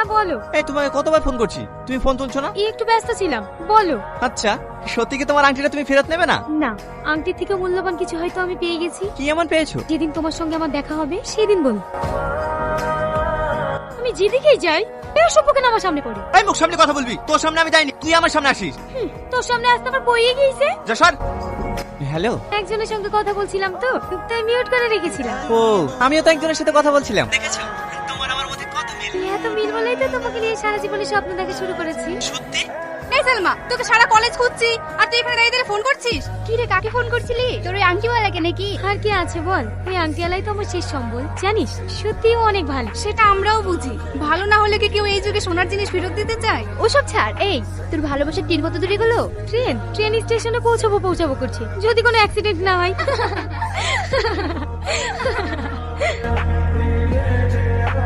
হ্যাঁ বলো। এই তোমাকে কতবার ফোন করছি, তুমি ফোন তুলছো না? একটু ব্যস্ত ছিলাম, বলো। আচ্ছা, সত্যি কি তোমার আংটিটা তুমি ফেরত নেবে না? না, আংটির থেকে মূল্যবান কিছু হয়তো আমি পেয়ে গেছি। কি এমন পেয়েছো? যেদিন তোমার সঙ্গে আমার দেখা হবে সেদিন বল। আমি যেদিকেই যাই এসব কেন আমার সামনে পড়ে। এই মুখ সামনে কথা বলবি, তোর সামনে আমি যাইনি, তুই আমার সামনে আসিস। তোর সামনে আসতে আমার বইয়ে গিয়েছে। যা সর। হ্যালো। একজনের সঙ্গে কথা বলছিলাম তো, তাই মিউট করে রেখেছিলাম। ও, আমিও তো একজনের সাথে কথা বলছিলাম। দেখেছো তোমার আমার মধ্যে কত মিল। এত মিল বলেই তো তোমাকে নিয়ে সারা জীবনে স্বপ্ন দেখা শুরু করেছি। সত্যি? এই সালমা, তোকে সারা কলেজ খুঁজছি আর তুই এখানে দাঁড়িয়ে ফোন করছিস। কি রে, কাকে ফোন করছিলি? তোর ওই আংটিওয়ালাকে নাকি? আর কি আছে বল, ওই আংটিওয়ালাই তো আমার শেষ সম্বল। জানিস সত্যিও অনেক ভালো। সেটা আমরাও বুঝি, ভালো না হলে কি কেউ এই যুগে সোনার জিনিস ফেরত দিতে চায়? ওসব ছাড়। এই তোর ভালোবাসার ট্রেন কত দূরে গেলো? ট্রেন স্টেশনে পৌঁছাবো করছে, যদি কোনো অ্যাক্সিডেন্ট না হয়।